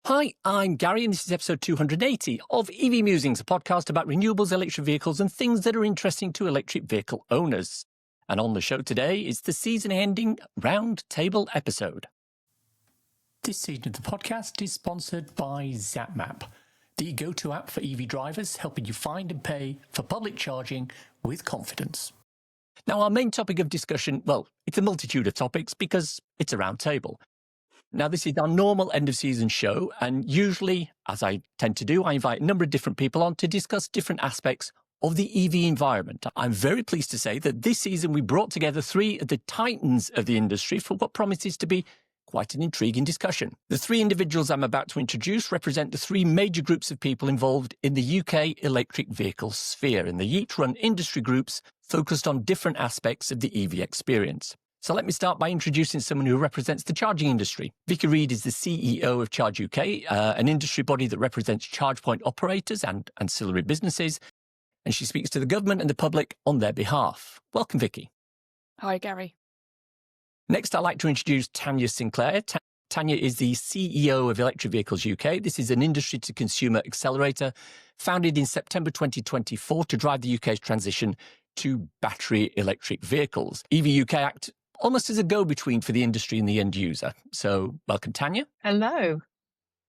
Hi, I'm Gary, and this is episode 280 of EV Musings, a podcast about renewables, electric vehicles, and things that are interesting to electric vehicle owners. And on the show today is the season-ending round table episode. This season of the podcast is sponsored by ZapMap, the go-to app for EV drivers, helping you find and pay for public charging with confidence. Now, our main topic of discussion, well, it's a multitude of topics because it's a round table. Now, this is our normal end-of-season show, and usually, as I tend to do, I invite a number of different people on to discuss different aspects of the EV environment. I'm very pleased to say that this season we brought together three of the titans of the industry for what promises to be quite an intriguing discussion. The three individuals I'm about to introduce represent the three major groups of people involved in the UK electric vehicle sphere, and they each run industry groups focused on different aspects of the EV experience. So let me start by introducing someone who represents the charging industry. Vicky Read is the CEO of Charge UK, an industry body that represents ChargePoint operators and ancillary businesses, and she speaks to the government and the public on their behalf. Welcome, Vicky. Hi, Gary. Next, I'd like to introduce Tanya Sinclair. Tanya is the CEO of Electric Vehicles UK. This is an industry-to-consumer accelerator founded in September 2024 to drive the UK's transition to battery electric vehicles. EV UK act almost as a go-between for the industry and the end user. So welcome, Tanya. Hello.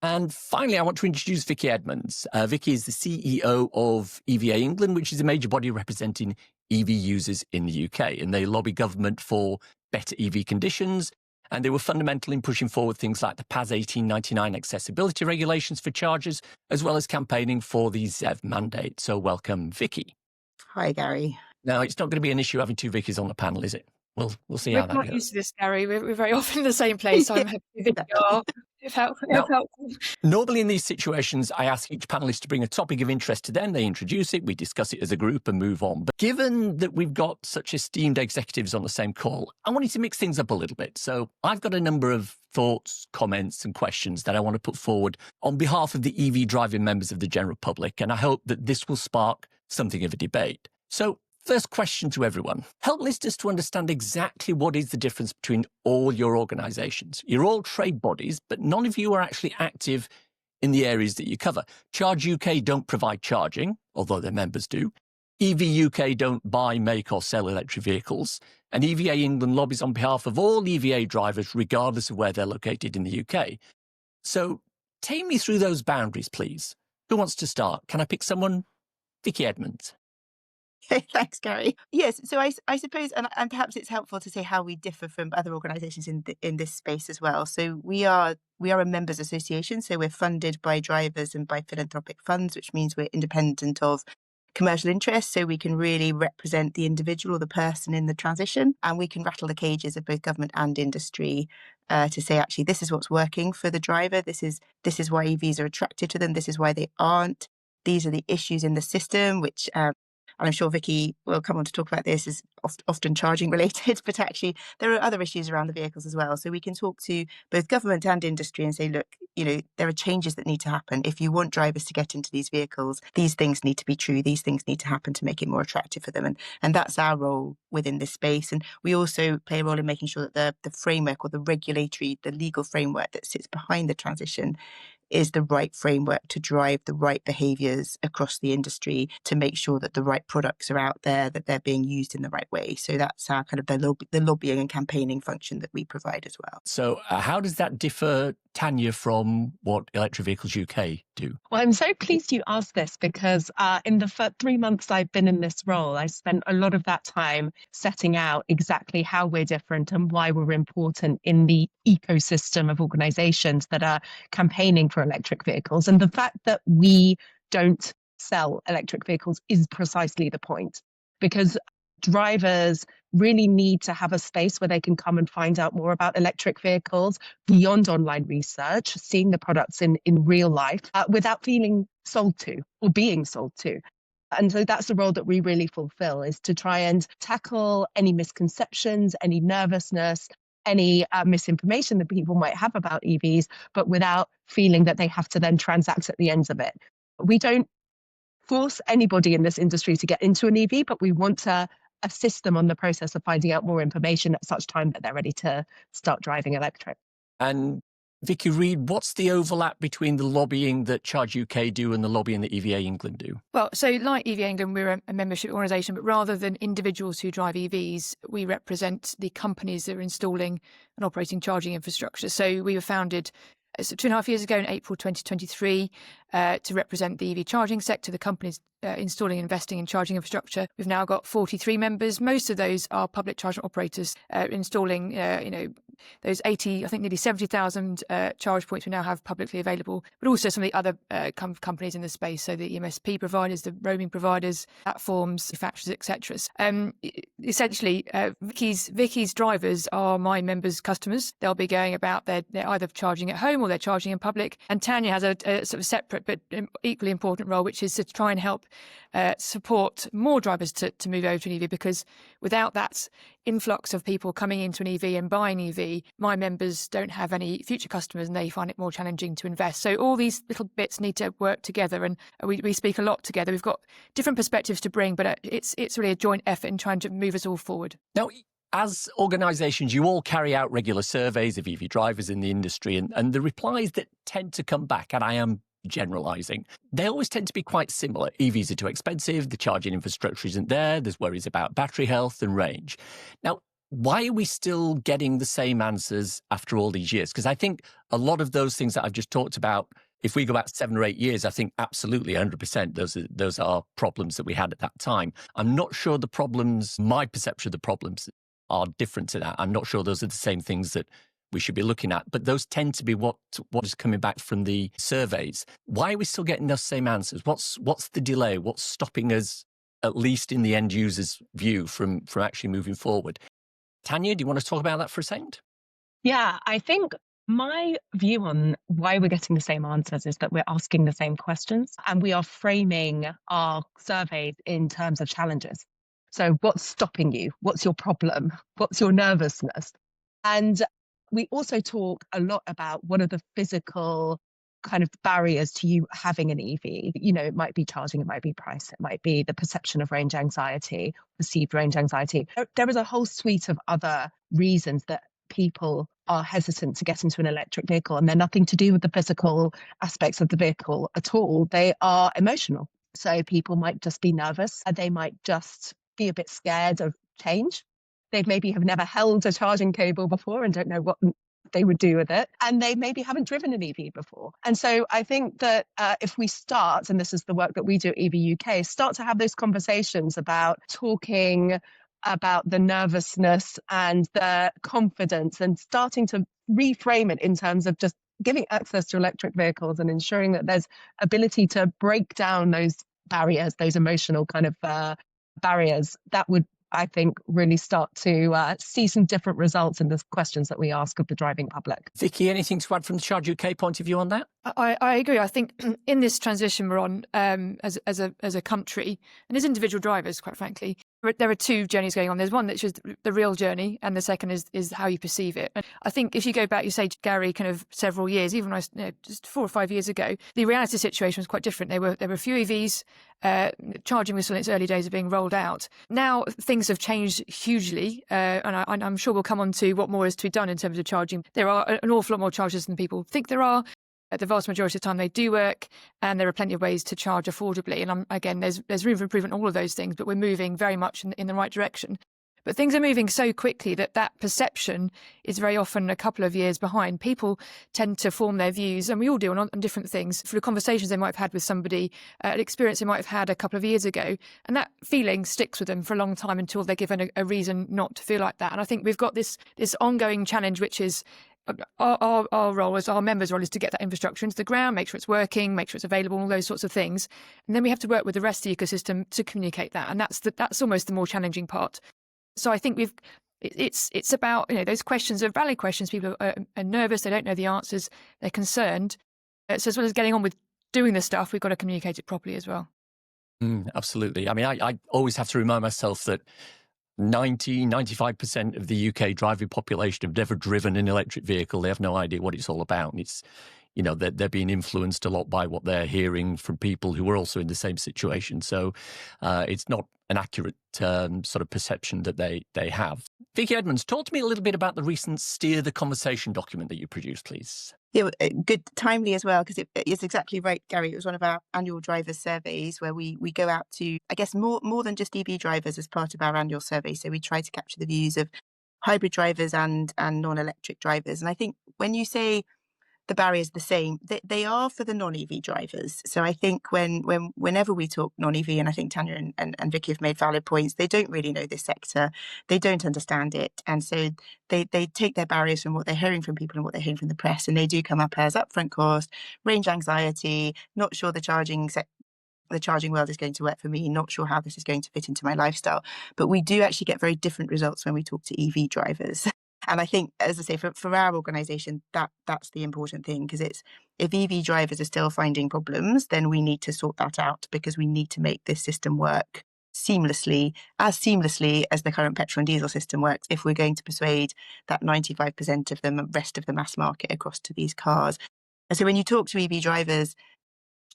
And finally, I want to introduce Vicky Edmonds. Vicky is the CEO of EVA England, which is a major body representing EV users in the UK. And they lobby government for better EV conditions. And they were fundamental in pushing forward things like the PAS 1899 accessibility regulations for chargers, as well as campaigning for the XIV mandate. So welcome, Vicky. Hi, Gary. Now, it's not going to be an issue having two Vickies on the panel, is it? We'll see how that goes. We're not used to this, Gary. We're very often in the same place. So I'm happy that you are. If helpful. Normally in these situations, I ask each panelist to bring a topic of interest to them. They introduce it, we discuss it as a group and move on. But given that we've got such esteemed executives on the same call, I wanted to mix things up a little bit. So I've got a number of thoughts, comments and questions that I want to put forward on behalf of the EV driving members of the general public. And I hope that this will spark something of a debate. So first question to everyone. Help listeners to understand exactly what is the difference between all your organisations. You're all trade bodies, but none of you are actually active in the areas that you cover. Charge UK don't provide charging, although their members do. EV UK don't buy, make or sell electric vehicles. And EVA England lobbies on behalf of all EVA drivers, regardless of where they're located in the UK. So take me through those boundaries, please. Who wants to start? Can I pick someone? Vicky Edmond. Thanks, Gary. Yes, so I suppose, and perhaps it's helpful to say how we differ from other organisations in this space as well. So we are a members association, so we're funded by drivers and by philanthropic funds, which means we're independent of commercial interests, so we can really represent the individual or the person in the transition, and we can rattle the cages of both government and industry to say, actually, this is what's working for the driver. This is why EVs are attractive to them. This is why they aren't. These are the issues in the system, which and I'm sure Vicky will come on to talk about this, is often charging related, but actually there are other issues around the vehicles as well. So we can talk to both government and industry and say, look, there are changes that need to happen. If you want drivers to get into these vehicles, these things need to be true. These things need to happen to make it more attractive for them. And that's our role within this space. And we also play a role in making sure that the framework or the legal framework that sits behind the transition is the right framework to drive the right behaviours across the industry to make sure that the right products are out there, that they're being used in the right way. So that's our kind of the lobbying and campaigning function that we provide as well. So how does that differ, Tanya, from what Electric Vehicles UK do? Well, I'm so pleased you asked this because in the first 3 months I've been in this role, I spent a lot of that time setting out exactly how we're different and why we're important in the ecosystem of organisations that are campaigning for electric vehicles. And the fact that we don't sell electric vehicles is precisely the point, because drivers really need to have a space where they can come and find out more about electric vehicles beyond online research, seeing the products in real life without feeling sold to or being sold to. And so that's the role that we really fulfill, is to try and tackle any misconceptions, any nervousness, any misinformation that people might have about EVs, but without feeling that they have to then transact at the ends of it. We don't force anybody in this industry to get into an EV, but we want to assist them on the process of finding out more information at such time that they're ready to start driving electric. And Vicky Read, what's the overlap between the lobbying that Charge UK do and the lobbying that EVA England do? Well, so like EVA England, we're a membership organisation, but rather than individuals who drive EVs, we represent the companies that are installing and operating charging infrastructure. So we were founded 2.5 years ago in April 2023 to represent the EV charging sector, the companies installing and investing in charging infrastructure. We've now got 43 members. Most of those are public charging operators installing, those 80, I think nearly 70,000 charge points we now have publicly available, but also some of the other companies in the space, so the EMSP providers, the roaming providers, platforms, manufacturers, etc. Essentially, Vicky's drivers are my members' customers. They'll be going about, they're either charging at home or they're charging in public. And Tanya has a sort of separate but equally important role, which is to try and help support more drivers to move over to an EV, because without that influx of people coming into an EV and buying EV, my members don't have any future customers and they find it more challenging to invest. So all these little bits need to work together, and we speak a lot together. We've got different perspectives to bring, but it's really a joint effort in trying to move us all forward. Now, as organisations, you all carry out regular surveys of EV drivers in the industry, and the replies that tend to come back, and I am generalising, they always tend to be quite similar. EVs are too expensive, the charging infrastructure isn't there, there's worries about battery health and range. Now, why are we still getting the same answers after all these years? Because I think a lot of those things that I've just talked about, if we go back 7 or 8 years, I think absolutely 100% those are problems that we had at that time. I'm not sure my perception of the problems are different to that. I'm not sure those are the same things that we should be looking at, but those tend to be what is coming back from the surveys. Why are we still getting those same answers? What's the delay? What's stopping us, at least in the end user's view, from actually moving forward? Tanya, do you want to talk about that for a second? Yeah, I think my view on why we're getting the same answers is that we're asking the same questions and we are framing our surveys in terms of challenges. So what's stopping you? What's your problem? What's your nervousness? And we also talk a lot about what are the physical kind of barriers to you having an EV. It might be charging, it might be price, it might be the perception of range anxiety, perceived range anxiety. There is a whole suite of other reasons that people are hesitant to get into an electric vehicle, and they're nothing to do with the physical aspects of the vehicle at all. They are emotional. So people might just be nervous, and they might just be a bit scared of change. They maybe have never held a charging cable before and don't know what they would do with it. And they maybe haven't driven an EV before. And so I think that if we start, and this is the work that we do at EV UK, start to have those conversations about talking about the nervousness and the confidence and starting to reframe it in terms of just giving access to electric vehicles and ensuring that there's ability to break down those barriers, those emotional kind of barriers, that would, I think, really start to see some different results in the questions that we ask of the driving public. Vicky, anything to add from the Charge UK point of view on that? I agree. I think in this transition we're on as a country, and as individual drivers, quite frankly, there are two journeys going on. There's one that's just the real journey, and the second is how you perceive it. And I think if you go back, you say, Gary, kind of several years, even just 4 or 5 years ago, the reality situation was quite different. There were a few EVs. Charging was still in its early days of being rolled out. Now things have changed hugely, and I'm sure we'll come on to what more is to be done in terms of charging. There are an awful lot more chargers than people think there are. The vast majority of the time they do work, and there are plenty of ways to charge affordably. And again, there's room for improvement in all of those things, but we're moving very much in the right direction. But things are moving so quickly that perception is very often a couple of years behind. People tend to form their views, and we all do, on different things, through conversations they might have had with somebody, an experience they might have had a couple of years ago. And that feeling sticks with them for a long time until they're given a reason not to feel like that. And I think we've got this ongoing challenge, which is our role as our members' role is to get that infrastructure into the ground, make sure it's working, make sure it's available, all those sorts of things. And then we have to work with the rest of the ecosystem to communicate that. And that's almost the more challenging part. So I think it's about, those questions are valid questions. People are nervous, they don't know the answers, they're concerned. So as well as getting on with doing the stuff, we've got to communicate it properly as well. Absolutely. I mean, I always have to remind myself that 95% of the UK driving population have never driven an electric vehicle. They have no idea what it's all about. And they're being influenced a lot by what they're hearing from people who are also in the same situation. So it's not an accurate sort of perception that they have. Vicky Edmonds, talk to me a little bit about the recent Steer the Conversation document that you produced, please. Yeah, good, timely as well, because it's exactly right, Gary. It was one of our annual drivers surveys where we go out to, I guess, more than just EV drivers as part of our annual survey. So we try to capture the views of hybrid drivers and non-electric drivers. And I think when you say the barriers the same, they are for the non-EV drivers. So I think whenever we talk non-EV, and I think Tanya and Vicky have made valid points, they don't really know this sector, they don't understand it, and so they take their barriers from what they're hearing from people and what they're hearing from the press, and they do come up as upfront cost, range anxiety, not sure the charging world is going to work for me, not sure how this is going to fit into my lifestyle. But we do actually get very different results when we talk to EV drivers. And I think, as I say, for our organisation, that's the important thing, because if EV drivers are still finding problems, then we need to sort that out, because we need to make this system work seamlessly as the current petrol and diesel system works, if we're going to persuade that 95% of the rest of the mass market across to these cars. And so when you talk to EV drivers,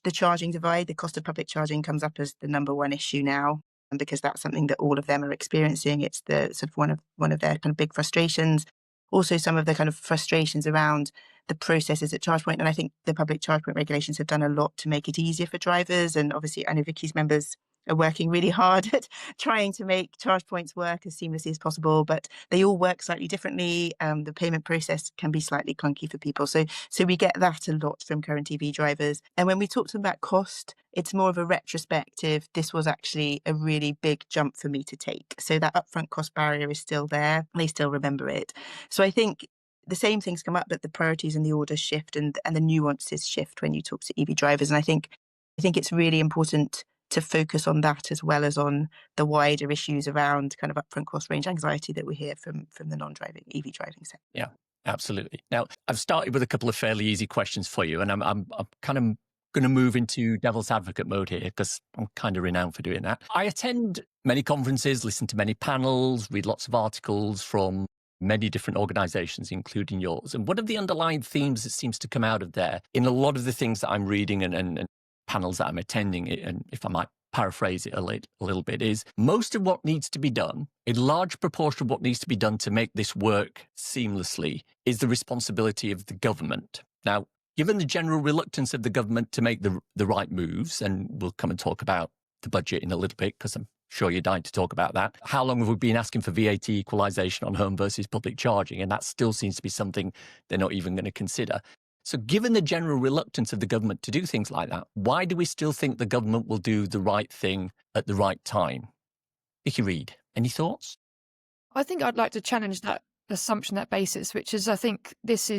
the charging divide, the cost of public charging comes up as the number one issue now, and because that's something that all of them are experiencing. It's the sort of one of their kind of big frustrations. Also, some of the kind of frustrations around the processes at ChargePoint, and I think the public ChargePoint regulations have done a lot to make it easier for drivers. And obviously, I know Vicky's members are working really hard at trying to make ChargePoints work as seamlessly as possible, but they all work slightly differently. The payment process can be slightly clunky for people. So we get that a lot from current EV drivers. And when we talk to them about cost, it's more of a retrospective. This was actually a really big jump for me to take. So that upfront cost barrier is still there. They still remember it. So I think the same things come up, but the priorities and the orders shift, and the nuances shift when you talk to EV drivers. And I think it's really important to focus on that as well as on the wider issues around kind of upfront cost, range anxiety that we hear from the non-driving EV driving sector. Yeah, absolutely. Now, I've started with a couple of fairly easy questions for you, and I'm kind of going to move into devil's advocate mode here, because I'm kind of renowned for doing that. I attend many conferences, listen to many panels, read lots of articles from many different organizations, including yours. And one of the underlying themes that seems to come out of there in a lot of the things that I'm reading and panels that I'm attending, and if I might paraphrase it a little bit, is most of what needs to be done, a large proportion of what needs to be done to make this work seamlessly, is the responsibility of the government. Now, given the general reluctance of the government to make the right moves, and we'll come and talk about the budget in a little bit, because I'm sure you're dying to talk about that. How long have we been asking for VAT equalisation on home versus public charging? And that still seems to be something they're not even going to consider. So given the general reluctance of the government to do things like that, why do we still think the government will do the right thing at the right time? Vicky Read, any thoughts? I think I'd like to challenge that assumption, that basis, which is I think this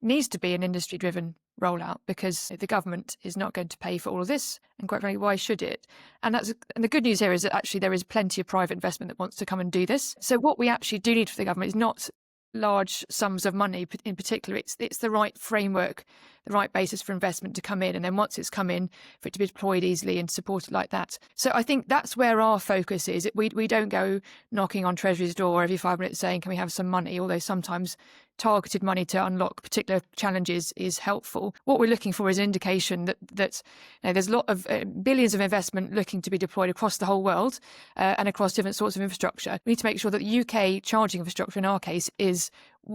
needs to be an industry-driven rollout, because the government is not going to pay for all of this, and quite frankly, why should it? And the good news here is that actually there is plenty of private investment that wants to come and do this. So what we actually do need for the government is not large sums of money in particular. It's the right framework, the right basis for investment to come in, and then once it's come in, for it to be deployed easily and supported like that. So I think that's where our focus is. We don't go knocking on Treasury's door every 5 minutes saying, can we have some money? Although sometimes targeted money to unlock particular challenges is helpful. What we're looking for is an indication that there's a lot of billions of investment looking to be deployed across the whole world and across different sorts of infrastructure. We need to make sure that the UK charging infrastructure, in our case, is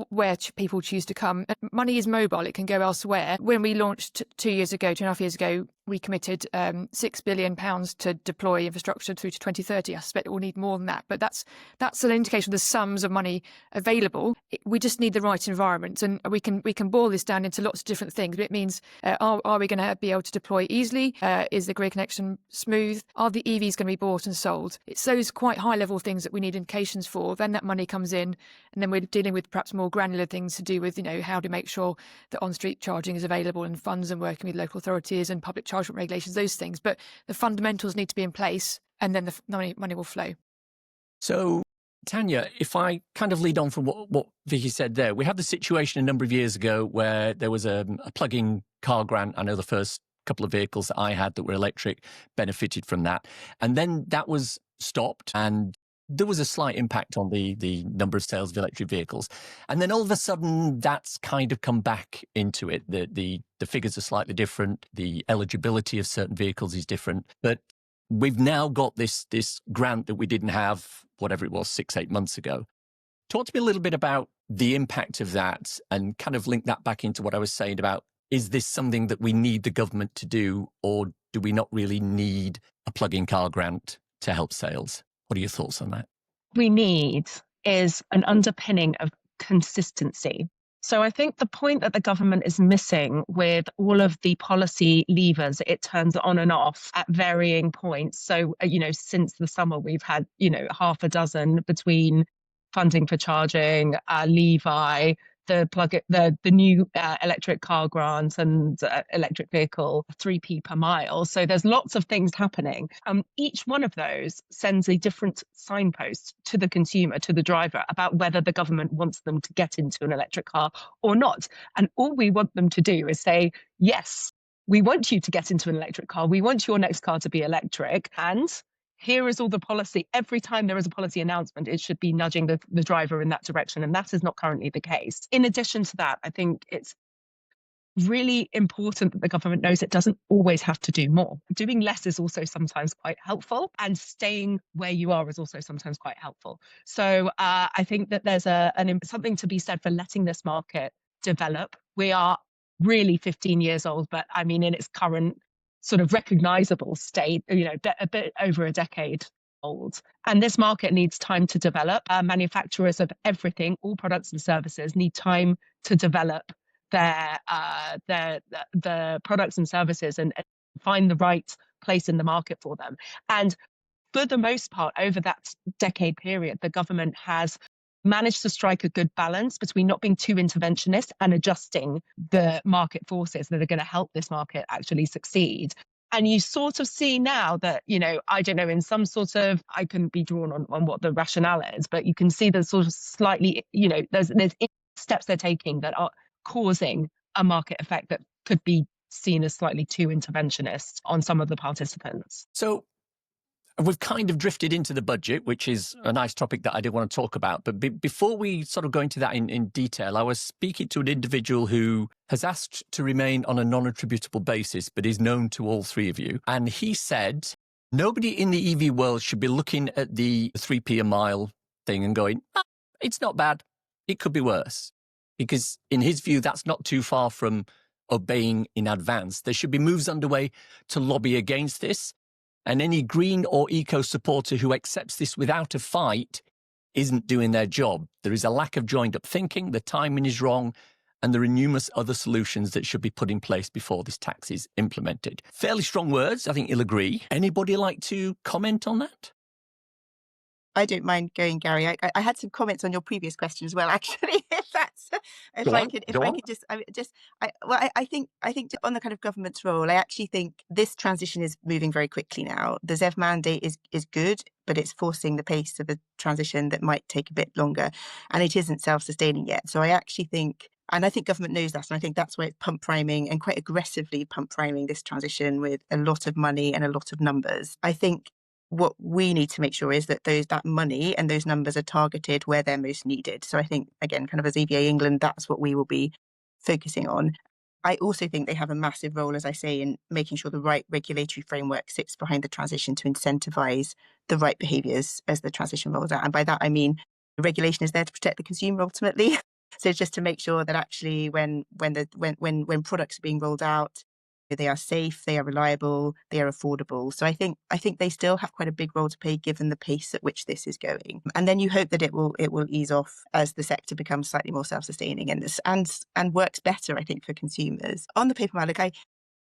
where people choose to come. Money is mobile, it can go elsewhere. When we launched 2.5 years ago, we committed £6 billion to deploy infrastructure through to 2030. I suspect we'll need more than that, but that's an indication of the sums of money available. We just need the right environment, and we can boil this down into lots of different things. But it means, are we going to be able to deploy easily? Is the grid connection smooth? Are the EVs going to be bought and sold? It's those quite high level things that we need indications for. Then that money comes in, and then we're dealing with perhaps more granular things to do with, how to make sure that on-street charging is available, and funds, and working with local authorities and public charging regulations, those things. But the fundamentals need to be in place, and then the money will flow. So, Tanya, if I kind of lead on from what Vicky said there, we had the situation a number of years ago where there was a plug-in car grant. I know the first couple of vehicles that I had that were electric benefited from that. And then that was stopped, and there was a slight impact on the number of sales of electric vehicles. And then all of a sudden, that's kind of come back into it. The figures are slightly different. The eligibility of certain vehicles is different. But we've now got this grant that we didn't have, whatever it was, 6-8 months ago. Talk to me a little bit about the impact of that and kind of link that back into what I was saying about, is this something that we need the government to do, or do we not really need a plug-in car grant to help sales? What are your thoughts on that? We need is an underpinning of consistency. So I think the point that the government is missing with all of the policy levers it turns on and off at varying points. So, since the summer, we've had, half a dozen between funding for charging, Levi, the new electric car grant and electric vehicle 3p per mile. So there's lots of things happening. Each one of those sends a different signpost to the consumer, to the driver, about whether the government wants them to get into an electric car or not. And all we want them to do is say, yes, we want you to get into an electric car. We want your next car to be electric. And here is all the policy. Every time there is a policy announcement, it should be nudging the driver in that direction. And that is not currently the case. In addition to that, I think it's really important that the government knows it doesn't always have to do more. Doing less is also sometimes quite helpful, and staying where you are is also sometimes quite helpful. So I think that there's something to be said for letting this market develop. We are really 15 years old, but I mean, in its current sort of recognizable state, a bit over a decade old. And this market needs time to develop. Manufacturers of everything, all products and services, need time to develop their products and services and find the right place in the market for them. And for the most part, over that decade period, the government has managed to strike a good balance between not being too interventionist and adjusting the market forces that are going to help this market actually succeed. And you sort of see now that, I don't know, in some sort of, I couldn't be drawn on what the rationale is, but you can see there's sort of slightly, there's steps they're taking that are causing a market effect that could be seen as slightly too interventionist on some of the participants. So we've kind of drifted into the budget, which is a nice topic that I did want to talk about. But before we sort of go into that in detail, I was speaking to an individual who has asked to remain on a non-attributable basis, but is known to all three of you. And he said, nobody in the EV world should be looking at the 3p a mile thing and going, it's not bad. It could be worse. Because in his view, that's not too far from obeying in advance. There should be moves underway to lobby against this. And any green or eco supporter who accepts this without a fight isn't doing their job. There is a lack of joined up thinking, the timing is wrong, and there are numerous other solutions that should be put in place before this tax is implemented. Fairly strong words, I think you'll agree. Anybody like to comment on that? I don't mind going, Gary. I had some comments on your previous question as well, actually. I think on the kind of government's role, I actually think this transition is moving very quickly now. The ZEV mandate is good, but it's forcing the pace of a transition that might take a bit longer, and it isn't self-sustaining yet. So I actually think, and I think government knows that, and I think that's why it's pump priming and quite aggressively pump priming this transition with a lot of money and a lot of numbers. I think what we need to make sure is that that money and those numbers are targeted where they're most needed. So I think, again, kind of as EVA England, that's what we will be focusing on. I also think they have a massive role, as I say, in making sure the right regulatory framework sits behind the transition to incentivise the right behaviours as the transition rolls out. And by that, I mean, the regulation is there to protect the consumer ultimately. So just to make sure that actually when products are being rolled out, they are safe, they are reliable, they are affordable. So I think they still have quite a big role to play given the pace at which this is going. And then you hope that it will ease off as the sector becomes slightly more self-sustaining and works better, I think, for consumers. On the paper mile, look, I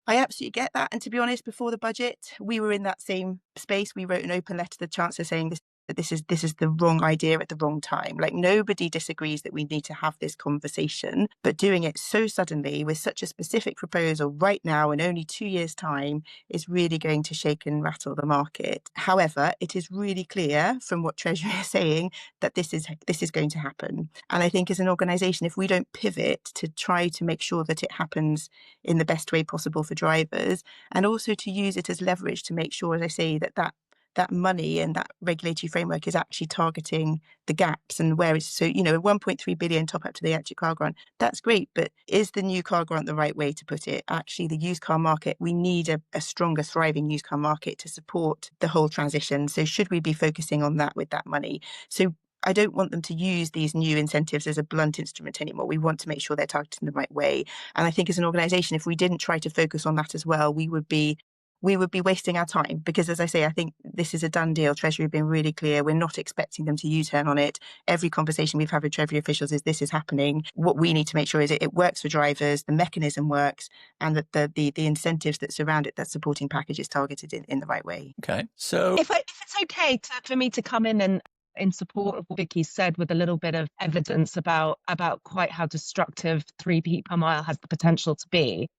absolutely get that. And to be honest, before the budget, we were in that same space. We wrote an open letter to the Chancellor saying that this is the wrong idea at the wrong time. Like, nobody disagrees that we need to have this conversation, but doing it so suddenly with such a specific proposal right now in only 2 years' time is really going to shake and rattle the market. However, it is really clear from what Treasury is saying that this is going to happen. And I think as an organisation, if we don't pivot to try to make sure that it happens in the best way possible for drivers, and also to use it as leverage to make sure, as I say, that that money and that regulatory framework is actually targeting the gaps and where it's so, a 1.3 billion top up to the electric car grant, that's great, but is the new car grant the right way to put it? Actually, the used car market, we need a stronger, thriving used car market to support the whole transition. So should we be focusing on that with that money? So I don't want them to use these new incentives as a blunt instrument anymore. We want to make sure they're targeted in the right way. And I think as an organisation, if we didn't try to focus on that as well, we would be wasting our time, because, as I say, I think this is a done deal. Treasury have been really clear. We're not expecting them to U-turn on it. Every conversation we've had with Treasury officials is this is happening. What we need to make sure is it works for drivers, the mechanism works, and that the incentives that surround it, that supporting package, is targeted in the right way. Okay, so If it's okay for me to come in and in support of what Vicky said, with a little bit of evidence about quite how destructive 3p per mile has the potential to be.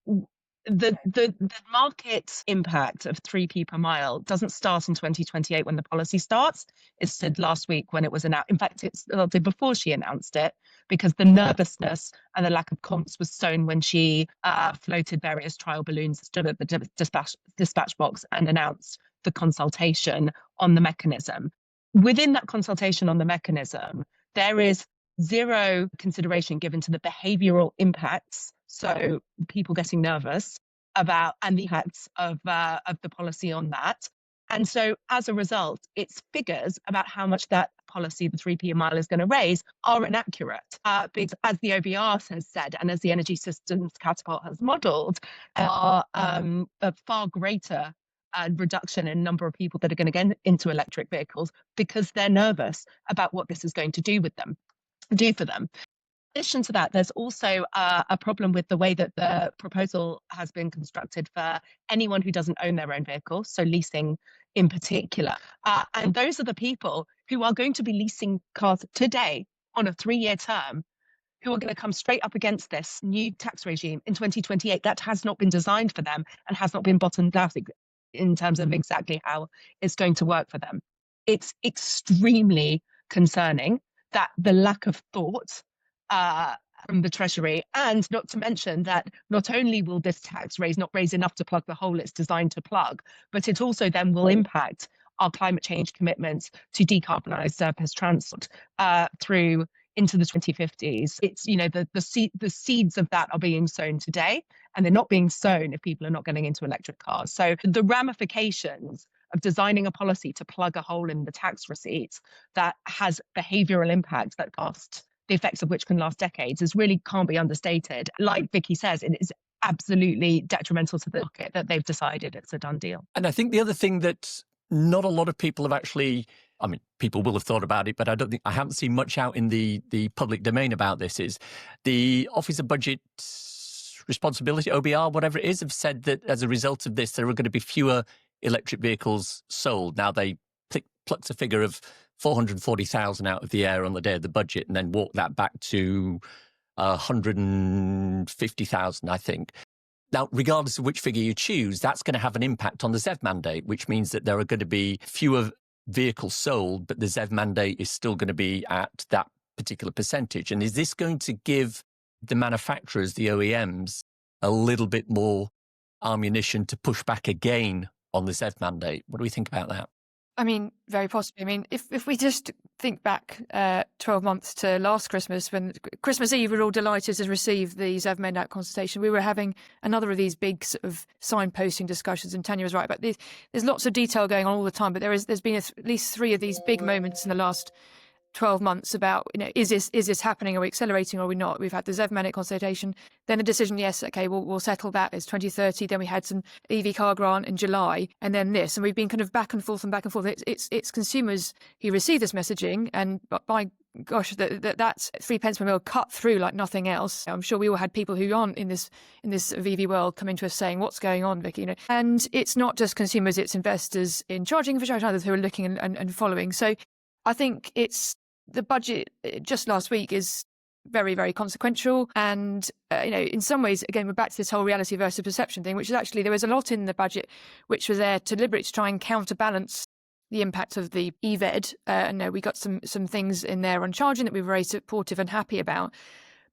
The market impact of 3p per mile doesn't start in 2028 when the policy starts. It said last week when it was announced. In fact, it's before she announced it, because the nervousness and the lack of confidence was sown when she floated various trial balloons, stood at the dispatch box and announced the consultation on the mechanism. Within that consultation on the mechanism, there is zero consideration given to the behavioural impacts, so people getting nervous about, and the impacts of the policy on that. And so as a result, its figures about how much that policy, the 3p a mile, is going to raise are inaccurate. Because as the OBR has said, and as the Energy Systems Catapult has modelled, are a far greater reduction in number of people that are going to get into electric vehicles because they're nervous about what this is going to do for them. In addition to that, there's also a problem with the way that the proposal has been constructed for anyone who doesn't own their own vehicle, so leasing in particular. And those are the people who are going to be leasing cars today on a 3-year term, who are going to come straight up against this new tax regime in 2028 that has not been designed for them and has not been bottomed out in terms of exactly how it's going to work for them. It's extremely concerning that the lack of thought from the Treasury, and not to mention that not only will this tax not raise enough to plug the hole it's designed to plug, but it also then will impact our climate change commitments to decarbonise surface transport through into the 2050s. It's, the seeds of that are being sown today, and they're not being sown if people are not getting into electric cars. So the ramifications of designing a policy to plug a hole in the tax receipts that has behavioural impacts that cost, the effects of which can last decades, is really can't be understated. Like Vicky says, it is absolutely detrimental to the market that they've decided it's a done deal. And I think the other thing that not a lot of people have actually, I mean, people will have thought about it, but I haven't seen much out in the public domain about this, is the Office of Budget Responsibility, OBR, whatever it is, have said that as a result of this, there are going to be fewer electric vehicles sold. Now, they plucked a figure of 440,000 out of the air on the day of the budget and then walked that back to 150,000, I think. Now, regardless of which figure you choose, that's going to have an impact on the ZEV mandate, which means that there are going to be fewer vehicles sold, but the ZEV mandate is still going to be at that particular percentage. And is this going to give the manufacturers, the OEMs, a little bit more ammunition to push back again on the ZEV mandate? What do we think about that? I mean, very possibly. I mean, if we just think back 12 months to last Christmas, when Christmas Eve we were all delighted to receive the ZEV mandate consultation, we were having another of these big sort of signposting discussions, and Tanya was right about this. There's lots of detail going on all the time, but there's been at least 3 of these big moments in the last 12 months about, is this happening? Are we accelerating or are we not? We've had the ZEV mandate consultation, then a decision, yes, okay, we'll settle that. It's 2030. Then we had some EV car grant in July, and then this. And we've been kind of back and forth. It's consumers who receive this messaging, and by gosh, that's 3 pence per mile cut through like nothing else. I'm sure we all had people who aren't in this EV world coming to us saying, what's going on, Vicky? And it's not just consumers, it's investors in charging infrastructure, others who are looking and following. So I think the budget just last week is very, very consequential. And, in some ways, again, we're back to this whole reality versus perception thing, which is actually, there was a lot in the budget which was there deliberately to try and counterbalance the impact of the EVED. We got some things in there on charging that we were very supportive and happy about.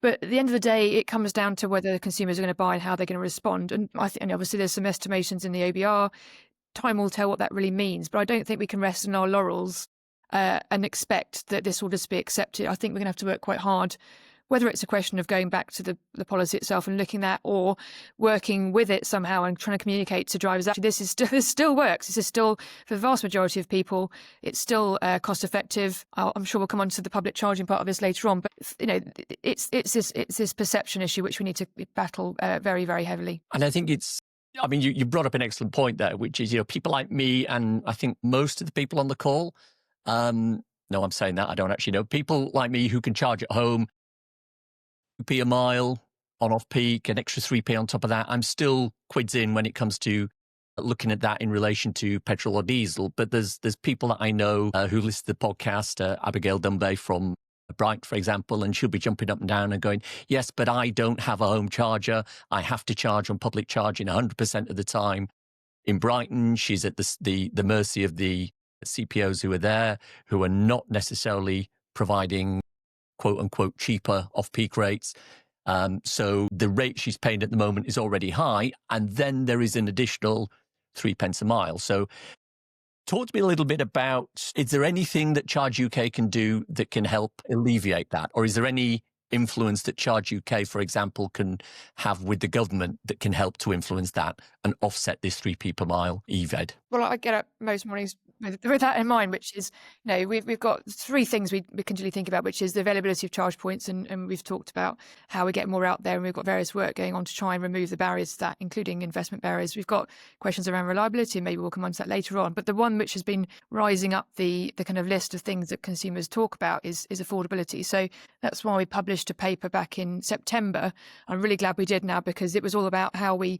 But at the end of the day, it comes down to whether the consumers are going to buy and how they're going to respond. And I think, obviously, there's some estimations in the OBR. time will tell what that really means. But I don't think we can rest on our laurels and expect that this will just be accepted. I think we're going to have to work quite hard, whether it's a question of going back to the policy itself and looking at, or working with it somehow and trying to communicate to drivers, actually, this still works. This is still, for the vast majority of people, it's still cost effective. I'm sure we'll come on to the public charging part of this later on, but it's this perception issue which we need to battle very, very heavily. And I think you brought up an excellent point there, which is, people like me, and I think most of the people on the call, no, I'm saying that, I don't actually know, people like me who can charge at home, 2p a mile on off-peak, an extra 3p on top of that. I'm still quids in when it comes to looking at that in relation to petrol or diesel. But there's people that I know who listen to the podcast, Abigail Dunbay from Bright, for example, and she'll be jumping up and down and going, yes, but I don't have a home charger. I have to charge on public charging 100% of the time. In Brighton, she's at the mercy of the CPOs who are there, who are not necessarily providing quote unquote cheaper off-peak rates. So the rate she's paying at the moment is already high. And then there is an additional 3 pence a mile. So talk to me a little bit about, is there anything that Charge UK can do that can help alleviate that? Or is there any influence that Charge UK, for example, can have with the government that can help to influence that and offset this 3p per mile EVED? Well, I get up most mornings with that in mind, which is, we've got three things we continually think about, which is the availability of charge points. And we've talked about how we get more out there, and we've got various work going on to try and remove the barriers to that, including investment barriers. We've got questions around reliability, and maybe we'll come on to that later on. But the one which has been rising up the kind of list of things that consumers talk about is affordability. So that's why we published a paper back in September. I'm really glad we did now, because it was all about how we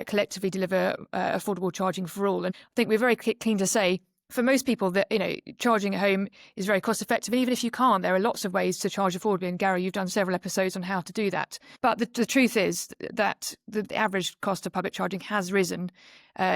collectively deliver affordable charging for all. And I think we're very keen to say, for most people, that charging at home is very cost effective. And even if you can't, there are lots of ways to charge affordably. And Gary, you've done several episodes on how to do that. But the truth is that the average cost of public charging has risen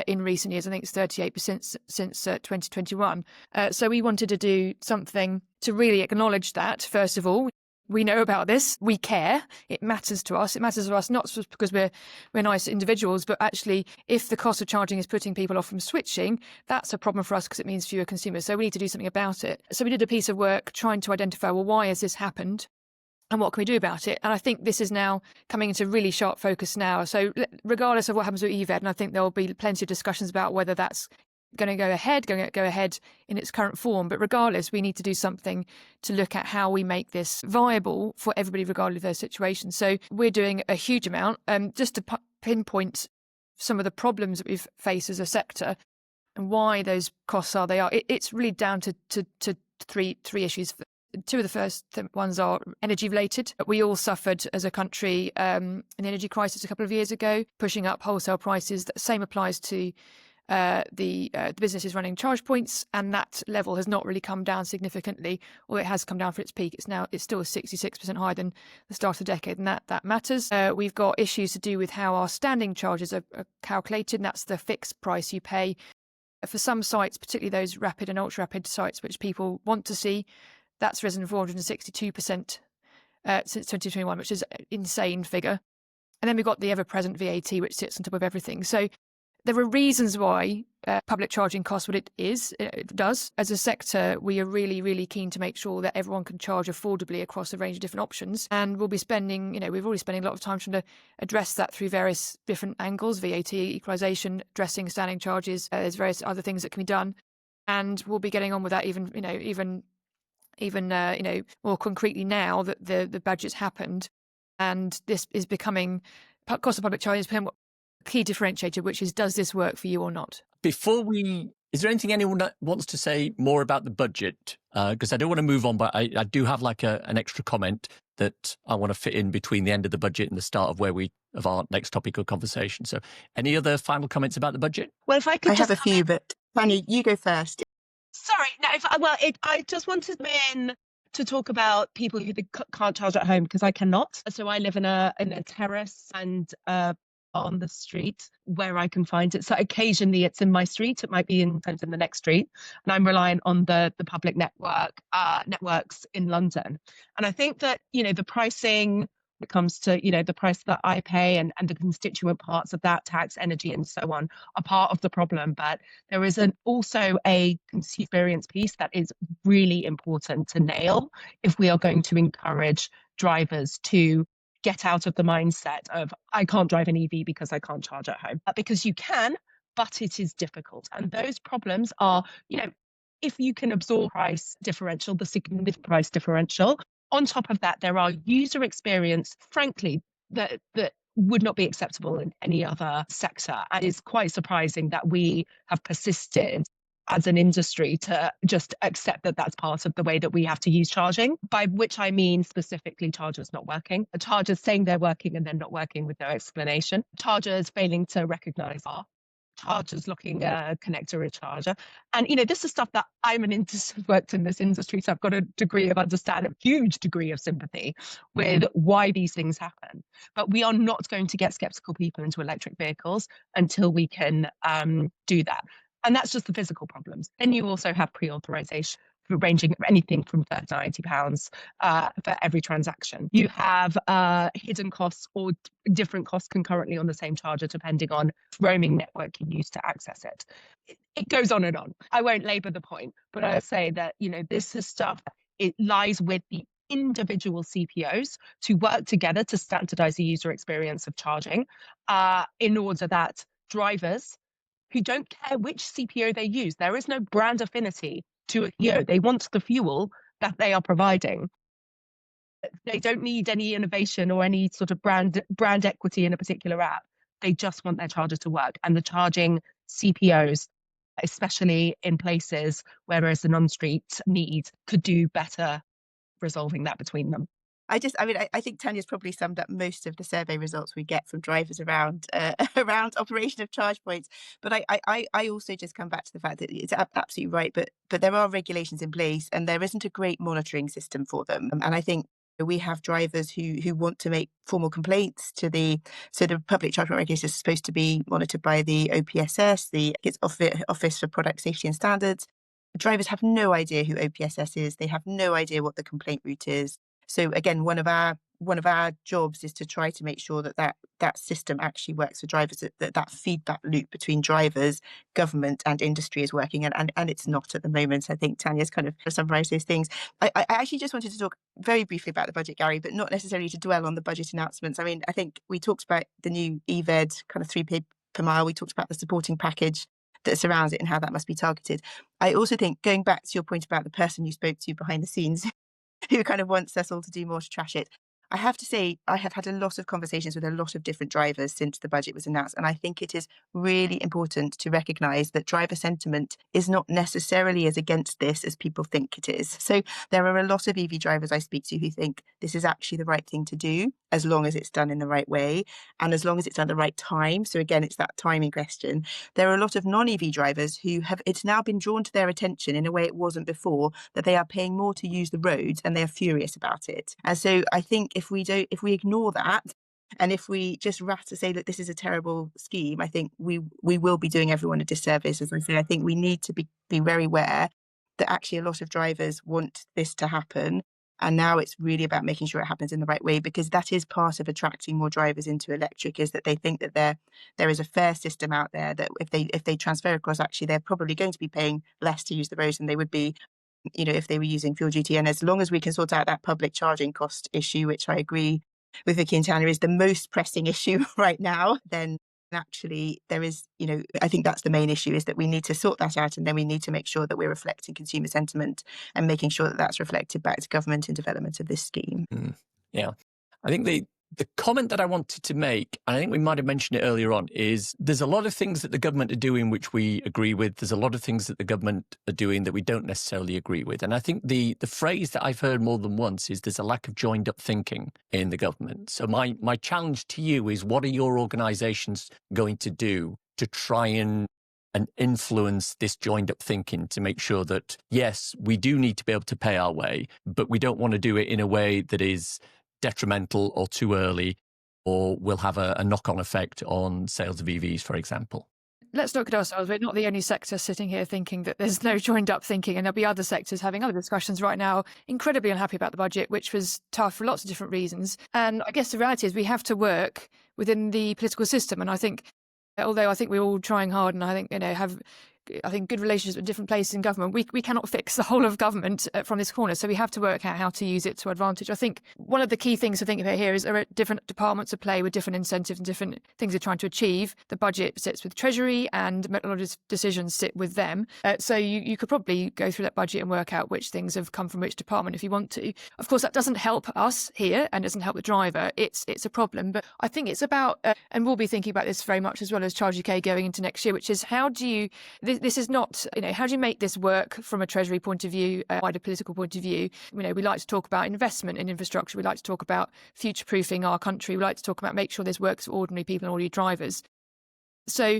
in recent years. I think it's 38% since 2021. So we wanted to do something to really acknowledge that, first of all. We know about this. We care. It matters to us. It matters to us not just because we're nice individuals, but actually, if the cost of charging is putting people off from switching, that's a problem for us because it means fewer consumers. So we need to do something about it. So we did a piece of work trying to identify, well, why has this happened? And what can we do about it? And I think this is now coming into really sharp focus now. So regardless of what happens with EVED, and I think there will be plenty of discussions about whether that's going to go ahead in its current form. But regardless, we need to do something to look at how we make this viable for everybody, regardless of their situation. So we're doing a huge amount. Just to pinpoint some of the problems that we've faced as a sector and why those costs are they are, it's really down to three issues. Two of the first ones are energy related. We all suffered as a country in the energy crisis a couple of years ago, pushing up wholesale prices. The same applies to the businesses running charge points, and that level has not really come down significantly, or it has come down for its peak. It's still 66% higher than the start of the decade, and that matters. We've got issues to do with how our standing charges are calculated, and that's the fixed price you pay. For some sites, particularly those rapid and ultra rapid sites, which people want to see, that's risen 462% since 2021, which is an insane figure. And then we've got the ever-present VAT, which sits on top of everything. So there are reasons why public charging costs what it does. As a sector, we are really, really keen to make sure that everyone can charge affordably across a range of different options. And we'll be spending, we've already spending a lot of time trying to address that through various different angles, VAT, equalisation, addressing standing charges. There's various other things that can be done. And we'll be getting on with that even more concretely now that the budget's happened. And this is becoming, cost of public charging is becoming key differentiator, which is, does this work for you or not? Is there anything anyone that wants to say more about the budget? Because I don't want to move on, but I do have like an extra comment that I want to fit in between the end of the budget and the start of our next topic of conversation. So any other final comments about the budget? Well, if I could have a few, but Tanya, you go first. Sorry, no. I just wanted to talk about people who can't charge at home, because I cannot. So I live in a terrace and on the street where I can find it. So occasionally it's in my street, it might be in the next street, and I'm relying on the public networks in London. And I think that the pricing it comes to, the price that I pay and the constituent parts of that, tax, energy, and so on, are part of the problem. But there is also a consumer experience piece that is really important to nail if we are going to encourage drivers to get out of the mindset of, I can't drive an EV because I can't charge at home. Because you can, but it is difficult. And those problems are, if you can absorb price differential, the significant price differential, on top of that, there are user experience, frankly, that would not be acceptable in any other sector. And it's quite surprising that we have persisted as an industry to just accept that that's part of the way that we have to use charging, by which I mean specifically chargers not working, chargers saying they're working and then not working with no explanation, chargers failing to recognize our chargers looking a connector a charger. And, this is stuff that worked in this industry, so I've got a degree of understanding, a huge degree of sympathy with why these things happen. But we are not going to get skeptical people into electric vehicles until we can do that. And that's just the physical problems. Then you also have pre-authorization, ranging anything from £30 to £90 for every transaction. You have hidden costs or different costs concurrently on the same charger, depending on roaming network you use to access it. It goes on and on. I won't labour the point, but I'll say that, this is stuff, it lies with the individual CPOs to work together to standardize the user experience of charging in order that drivers who don't care which CPO they use, there is no brand affinity to a CPO. They want the fuel that they are providing. They don't need any innovation or any sort of brand equity in a particular app. They just want their charger to work. And the charging CPOs, especially in places where there is an on-street need, could do better resolving that between them. I think Tanya's probably summed up most of the survey results we get from drivers around around operation of ChargePoints. But I also just come back to the fact that it's absolutely right. But there are regulations in place, and there isn't a great monitoring system for them. And I think we have drivers who want to make formal complaints to the public charge point regulator is supposed to be monitored by the OPSS, it's Office for Product Safety and Standards. Drivers have no idea who OPSS is. They have no idea what the complaint route is. So again, one of our jobs is to try to make sure that system actually works for drivers, that feedback loop between drivers, government and industry is working, and it's not at the moment. I think Tanya's kind of summarised those things. I actually just wanted to talk very briefly about the budget, Gary, but not necessarily to dwell on the budget announcements. I mean, I think we talked about the new EVED kind of 3p per mile. We talked about the supporting package that surrounds it and how that must be targeted. I also think, going back to your point about the person you spoke to behind the scenes, who kind of wants us all to do more to trash it, I have to say, I have had a lot of conversations with a lot of different drivers since the budget was announced. And I think it is really important to recognise that driver sentiment is not necessarily as against this as people think it is. So there are a lot of EV drivers I speak to who think this is actually the right thing to do, as long as it's done in the right way and as long as it's done at the right time. So again, it's that timing question. There are a lot of non-EV drivers who it's now been drawn to their attention in a way it wasn't before, that they are paying more to use the roads and they are furious about it. And so I think if we ignore that, and if we just say that this is a terrible scheme, I think we will be doing everyone a disservice. As I say, I think we need to be very aware that actually a lot of drivers want this to happen. And now it's really about making sure it happens in the right way, because that is part of attracting more drivers into electric, is that they think that there is a fair system out there, that if they transfer across, actually they're probably going to be paying less to use the roads than they would be, if they were using fuel duty. And as long as we can sort out that public charging cost issue, which I agree with Vicky and Tanya is the most pressing issue right now, then actually there is, I think that's the main issue, is that we need to sort that out, and then we need to make sure that we're reflecting consumer sentiment and making sure that that's reflected back to government in development of this scheme. Yeah. I think the comment that I wanted to make, and I think we might have mentioned it earlier on, is there's a lot of things that the government are doing which we agree with. There's a lot of things that the government are doing that we don't necessarily agree with. And I think the phrase that I've heard more than once is there's a lack of joined up thinking in the government. So my challenge to you is, what are your organisations going to do to try and influence this joined up thinking, to make sure that, yes, we do need to be able to pay our way, but we don't want to do it in a way that is detrimental or too early, or will have a knock-on effect on sales of EVs, for example? let's look at ourselves. We're not the only sector sitting here thinking that there's no joined up thinking, and there'll be other sectors having other discussions right now, incredibly unhappy about the budget, which was tough for lots of different reasons. And I guess the reality is we have to work within the political system. And I think, although I think we're all trying hard, and I think, have good relationships with different places in government, we cannot fix the whole of government from this corner. So we have to work out how to use it to advantage. I think one of the key things to think about here is there are different departments at play with different incentives and different things they're trying to achieve. The budget sits with Treasury and a lot of decisions sit with them. So you could probably go through that budget and work out which things have come from which department if you want to. Of course, that doesn't help us here and doesn't help the driver. It's a problem. But I think it's about, and we'll be thinking about this very much as well as Charge UK going into next year, which is how do you, this is not, how do you make this work from a Treasury point of view, a wider political point of view? We like to talk about investment in infrastructure. We like to talk about future-proofing our country. We like to talk about make sure this works for ordinary people and ordinary drivers. So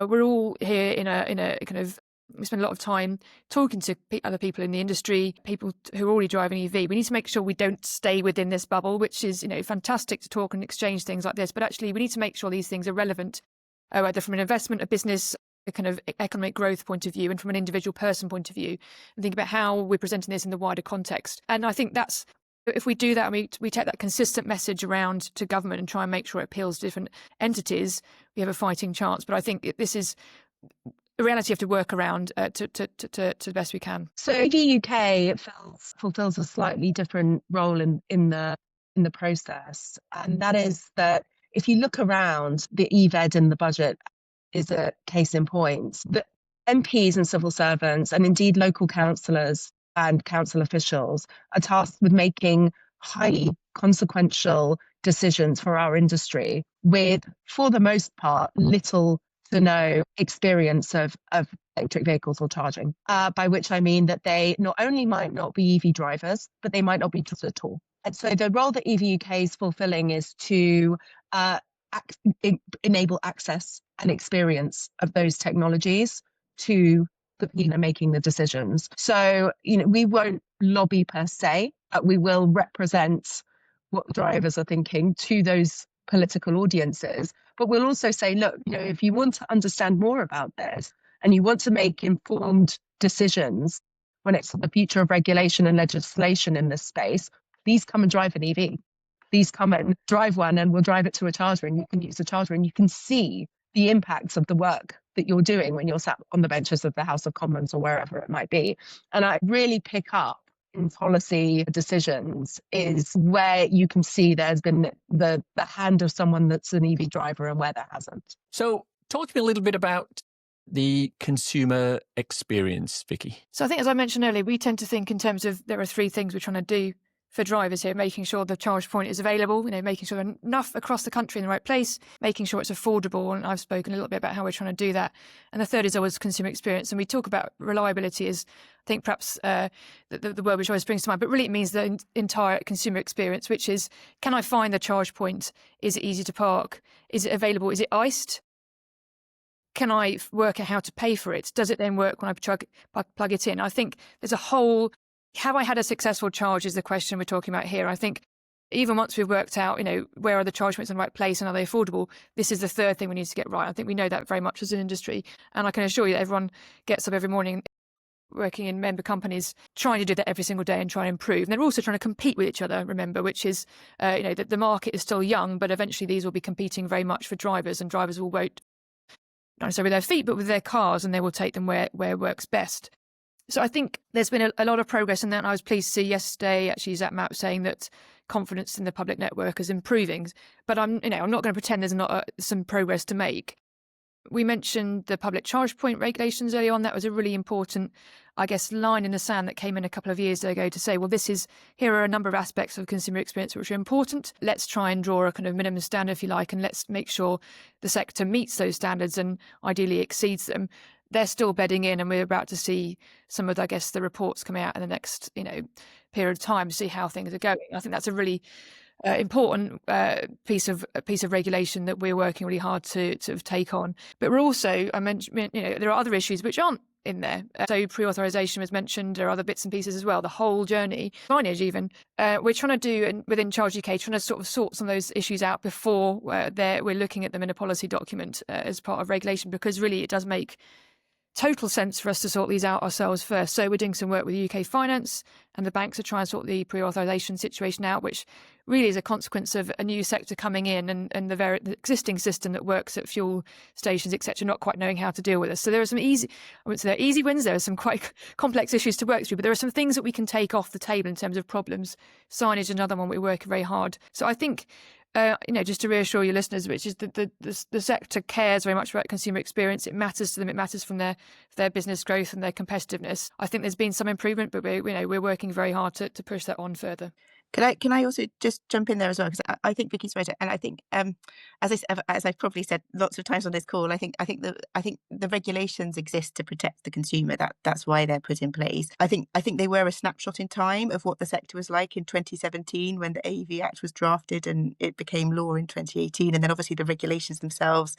we're all here in a kind of, we spend a lot of time talking to other people in the industry, people who are already driving EV. We need to make sure we don't stay within this bubble, which is, fantastic to talk and exchange things like this. But actually, we need to make sure these things are relevant, whether from an investment, a business, a kind of economic growth point of view, and from an individual person point of view, and think about how we're presenting this in the wider context. And I think that's, if we do that and we take that consistent message around to government and try and make sure it appeals to different entities, we have a fighting chance. But I think this is a reality you have to work around to the best we can. So EV UK fulfills a slightly different role in the process, and that is that if you look around, the EVED in the budget is a case in point. The MPs and civil servants, and indeed local councillors and council officials, are tasked with making highly consequential decisions for our industry with, for the most part, little to no experience of electric vehicles or charging, by which I mean that they not only might not be EV drivers, but they might not be just at all. And so the role that EV UK is fulfilling is to enable access and experience of those technologies to the people making the decisions. So, we won't lobby per se, but we will represent what drivers are thinking to those political audiences. But we'll also say, look, if you want to understand more about this and you want to make informed decisions when it's the future of regulation and legislation in this space, please come and drive an EV. Please come and drive one, and we'll drive it to a charger, and you can use the charger and you can see the impacts of the work that you're doing when you're sat on the benches of the House of Commons or wherever it might be. And I really pick up in policy decisions is where you can see there's been the hand of someone that's an EV driver and where there hasn't. So talk to me a little bit about the consumer experience, Vicky. So I think, as I mentioned earlier, we tend to think in terms of there are three things we're trying to do for drivers here: making sure the ChargePoint is available, making sure there are enough across the country in the right place, making sure it's affordable. And I've spoken a little bit about how we're trying to do that. And the third is always consumer experience. And we talk about reliability as, I think, perhaps the word which always springs to mind, but really it means the entire consumer experience, which is, can I find the ChargePoint? Is it easy to park? Is it available? Is it iced? Can I work out how to pay for it? Does it then work when I plug it in? I think there's a whole, have I had a successful charge is the question we're talking about here. I think even once we've worked out, where are the charge points in the right place and are they affordable, this is the third thing we need to get right. I think we know that very much as an industry. And I can assure you that everyone gets up every morning working in member companies trying to do that every single day and trying to improve. And they're also trying to compete with each other, remember, which is, that the market is still young, but eventually these will be competing very much for drivers, and drivers will vote not necessarily with their feet, but with their cars, and they will take them where it works best. So I think there's been a lot of progress in that. And I was pleased to see yesterday, actually, Zap Map saying that confidence in the public network is improving. But I'm not going to pretend there's not some progress to make. We mentioned the public charge point regulations early on. That was a really important, I guess, line in the sand that came in a couple of years ago to say, well, here are a number of aspects of consumer experience which are important. Let's try and draw a kind of minimum standard, if you like, and let's make sure the sector meets those standards and ideally exceeds them. They're still bedding in, and we're about to see some of, I guess, the reports coming out in the next, period of time to see how things are going. I think that's a really important piece of regulation that we're working really hard to take on. But we're also, I mentioned, there are other issues which aren't in there. So pre-authorization was mentioned, there are other bits and pieces as well, the whole journey, signage even. We're trying to do, and within Charge UK, trying to sort of sort some of those issues out before we're looking at them in a policy document as part of regulation, because really it does make total sense for us to sort these out ourselves first. So we're doing some work with UK Finance, and the banks are trying to sort the pre-authorization situation out, which really is a consequence of a new sector coming in and the existing system that works at fuel stations, etc., not quite knowing how to deal with us. So there are some I wouldn't say they're easy wins, there are some quite complex issues to work through, but there are some things that we can take off the table in terms of problems. Signage is another one we're working very hard. So I think just to reassure your listeners, which is that the sector cares very much about consumer experience. It matters to them. It matters from their business growth and their competitiveness. I think there's been some improvement, but we're working very hard to push that on further. Can I also just jump in there as well, because I think Vicky's right, and I think as I've probably said lots of times on this call, I think the regulations exist to protect the consumer. That's why they're put in place. I think they were a snapshot in time of what the sector was like in 2017 when the AEV Act was drafted and it became law in 2018, and then obviously the regulations themselves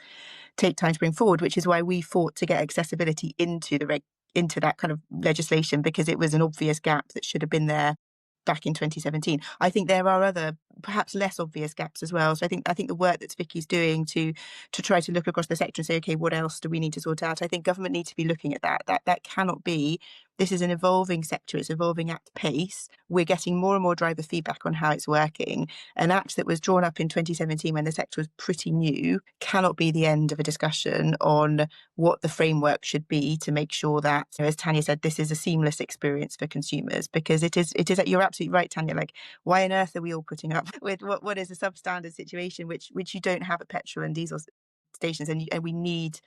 take time to bring forward, which is why we fought to get accessibility into that kind of legislation, because it was an obvious gap that should have been there back in 2017. I think there are other, perhaps less obvious gaps as well. So I think the work that Vicky's doing to try to look across the sector and say, okay, what else do we need to sort out? I think government needs to be looking at that. That cannot be. This is an evolving sector. It's evolving at pace. We're getting more and more driver feedback on how it's working. An act that was drawn up in 2017 when the sector was pretty new cannot be the end of a discussion on what the framework should be to make sure that, as Tanya said, this is a seamless experience for consumers, because it is. You're absolutely right, Tanya. Like, why on earth are we all putting up with what is a substandard situation which you don't have at petrol and diesel stations, and we need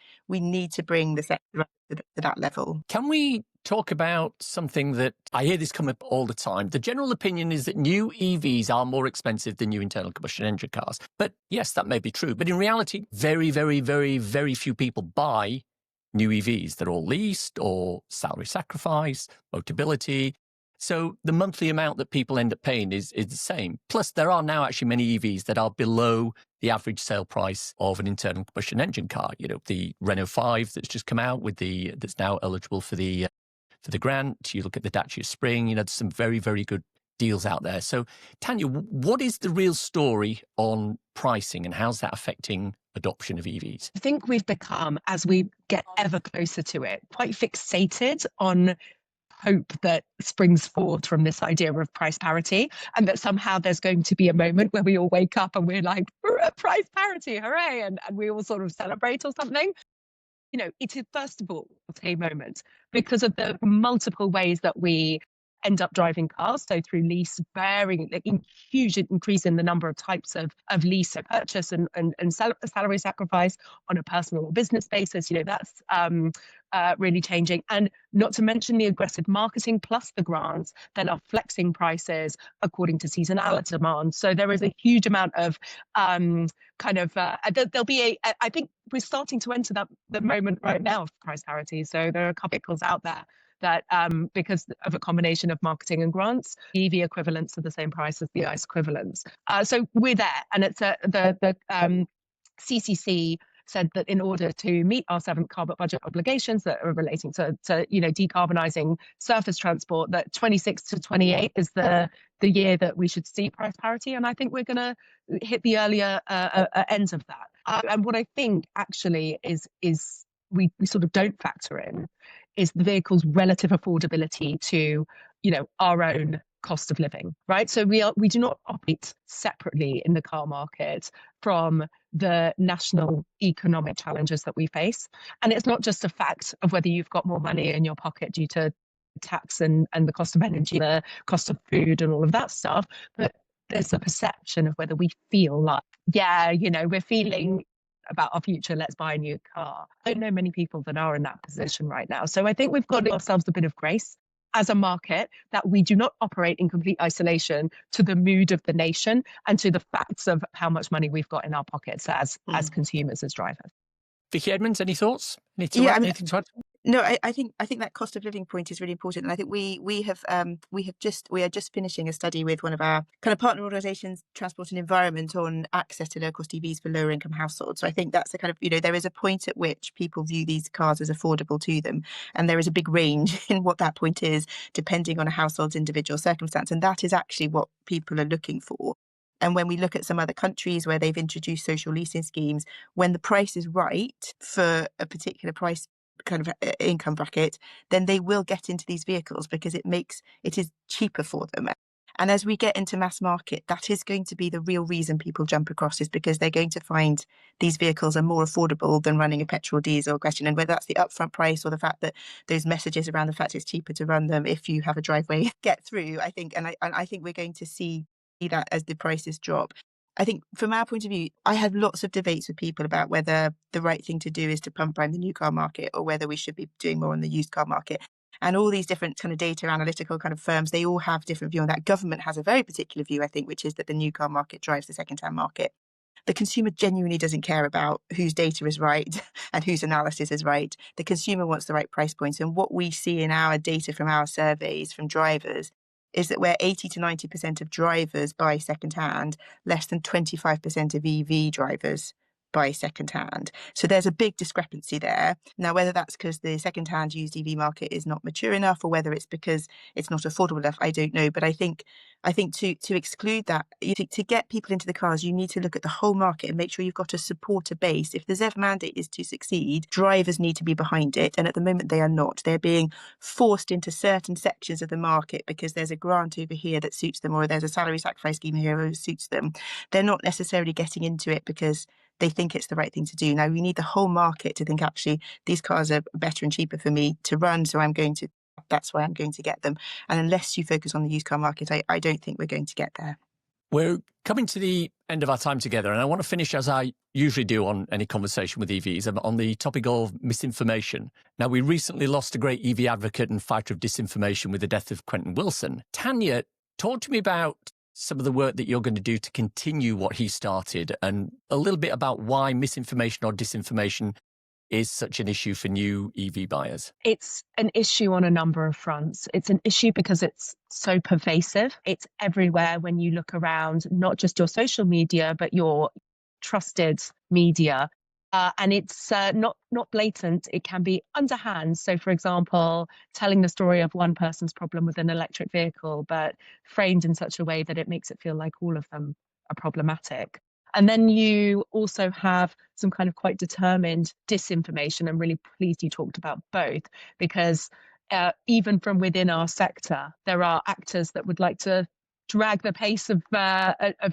to bring the sector up to that level. Can we talk about something that I hear this come up all the time? The general opinion is that new EVs are more expensive than new internal combustion engine cars. But yes, that may be true. But in reality, very, very, very, very few people buy new EVs. They're all leased or salary sacrifice, Motability. So the monthly amount that people end up paying is the same. Plus, there are now actually many EVs that are below the average sale price of an internal combustion engine car. You know, the Renault 5 that's just come out that's now eligible for the grant. You look at the Dacia Spring. There's some very, very good deals out there. So, Tanya, what is the real story on pricing, and how's that affecting adoption of EVs? I think we've become, as we get ever closer to it, quite fixated on hope that springs forth from this idea of price parity, and that somehow there's going to be a moment where we all wake up and we're like, we're at price parity, hooray, and we all sort of celebrate or something. It is, first of all, a moment because of the multiple ways that we end up driving cars. So through lease, huge increase in the number of types of lease purchase and salary sacrifice on a personal or business basis. That's really changing. And not to mention the aggressive marketing plus the grants that are flexing prices according to seasonality demand. So there is a huge amount of there'll be I think we're starting to enter the moment right now of price parity. So there are a couple of vehicles out there that because of a combination of marketing and grants, the EV equivalents are the same price as the ICE equivalents. So we're there, and it's the CCC said that in order to meet our 7th carbon budget obligations that are relating to decarbonising surface transport, that 26 to 28 is the year that we should see price parity, and I think we're going to hit the earlier ends of that. And what I think actually is we sort of don't factor in is the vehicle's relative affordability to, our own cost of living, right? So we do not operate separately in the car market from the national economic challenges that we face. And it's not just a fact of whether you've got more money in your pocket due to tax and the cost of energy, the cost of food and all of that stuff, but there's a perception of whether we feel like, we're feeling about our future, let's buy a new car. I don't know many people that are in that position right now. So I think we've got ourselves a bit of grace as a market, that we do not operate in complete isolation to the mood of the nation and to the facts of how much money we've got in our pockets as consumers, as drivers. Vicky Edmond, any thoughts? Anything to add? No, I think that cost of living point is really important, and I think we are just finishing a study with one of our kind of partner organisations, Transport and Environment, on access to low cost EVs for lower income households. So I think that's a kind of, there is a point at which people view these cars as affordable to them, and there is a big range in what that point is depending on a household's individual circumstance, and that is actually what people are looking for. And when we look at some other countries where they've introduced social leasing schemes, when the price is right for a particular price kind of income bracket, then they will get into these vehicles because it is cheaper for them. And as we get into mass market, that is going to be the real reason people jump across, is because they're going to find these vehicles are more affordable than running a petrol diesel question. And whether that's the upfront price or the fact that those messages around the fact it's cheaper to run them if you have a driveway get through, I think, and I think we're going to see that as the prices drop. I think from our point of view, I had lots of debates with people about whether the right thing to do is to pump prime the new car market or whether we should be doing more on the used car market. And all these different kind of data analytical kind of firms, they all have different view on that. Government has a very particular view, I think, which is that the new car market drives the second-hand market. The consumer genuinely doesn't care about whose data is right and whose analysis is right. The consumer wants the right price points. And what we see in our data from our surveys from drivers is that where 80 to 90% of drivers buy second-hand, less than 25% of EV drivers buy second-hand. So there's a big discrepancy there. Now, whether that's because the second-hand used EV market is not mature enough or whether it's because it's not affordable enough, I don't know. But I think to exclude that, to get people into the cars, you need to look at the whole market and make sure you've got a supporter base. If the ZEV mandate is to succeed, drivers need to be behind it. And at the moment, they are not. They're being forced into certain sections of the market because there's a grant over here that suits them, or there's a salary sacrifice scheme here that suits them. They're not necessarily getting into it because they think it's the right thing to do. Now, we need the whole market to think, actually, these cars are better and cheaper for me to run, so that's why I'm going to get them. And unless you focus on the used car market, I don't think we're going to get there. We're coming to the end of our time together, and I want to finish, as I usually do on any conversation with EVs, on the topic of misinformation. Now, we recently lost a great EV advocate and fighter of disinformation with the death of Quentin Wilson. Tanya, talk to me about some of the work that you're going to do to continue what he started, and a little bit about why misinformation or disinformation is such an issue for new EV buyers. It's an issue on a number of fronts. It's an issue because it's so pervasive. It's everywhere when you look around, not just your social media, but your trusted media. And it's not blatant. It can be underhand. So, for example, telling the story of one person's problem with an electric vehicle, but framed in such a way that it makes it feel like all of them are problematic. And then you also have some kind of quite determined disinformation. I'm really pleased you talked about both, because even from within our sector, there are actors that would like to drag the pace of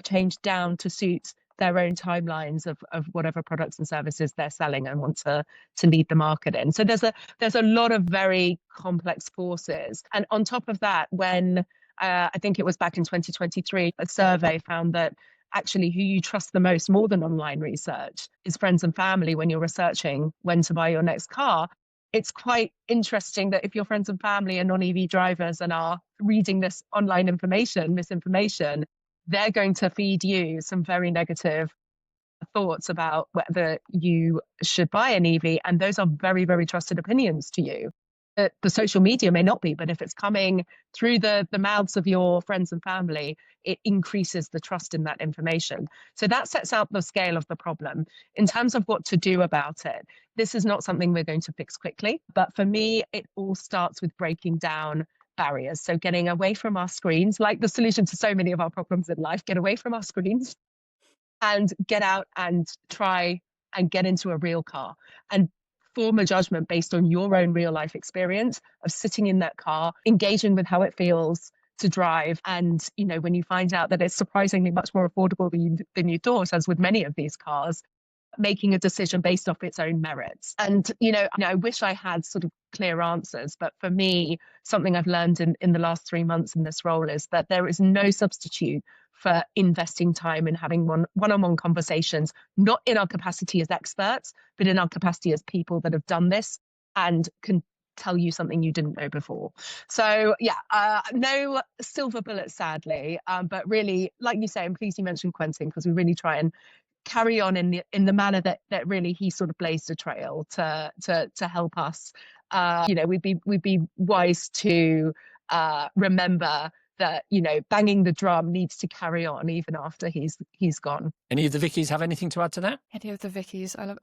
change down to suit their own timelines of whatever products and services they're selling and want to lead the market in. So there's a lot of very complex forces. And on top of that, when I think it was back in 2023, a survey found that actually who you trust the most, more than online research, is friends and family when you're researching when to buy your next car. It's quite interesting that if your friends and family are non-EV drivers and are reading this online misinformation, they're going to feed you some very negative thoughts about whether you should buy an EV. And those are very, very trusted opinions to you. The social media may not be, but if it's coming through the mouths of your friends and family, it increases the trust in that information. So that sets out the scale of the problem. In terms of what to do about it, this is not something we're going to fix quickly. But for me, it all starts with breaking down barriers. So getting away from our screens, like the solution to so many of our problems in life, get away from our screens and get out and try and get into a real car and form a judgment based on your own real life experience of sitting in that car, engaging with how it feels to drive. And, when you find out that it's surprisingly much more affordable than you thought, as with many of these cars, making a decision based off its own merits. And, I wish I had sort of clear answers, but for me, something I've learned in the last 3 months in this role is that there is no substitute for investing time in having one-on-one conversations, not in our capacity as experts, but in our capacity as people that have done this and can tell you something you didn't know before. So no silver bullet, sadly, but really, like you say, I'm pleased you mentioned Quentin, because we really try and carry on in the manner that really he sort of blazed a trail to help us we'd be wise to remember that, banging the drum needs to carry on even after he's gone. Any of the Vickies have anything to add to that? Any of the Vickies? I love.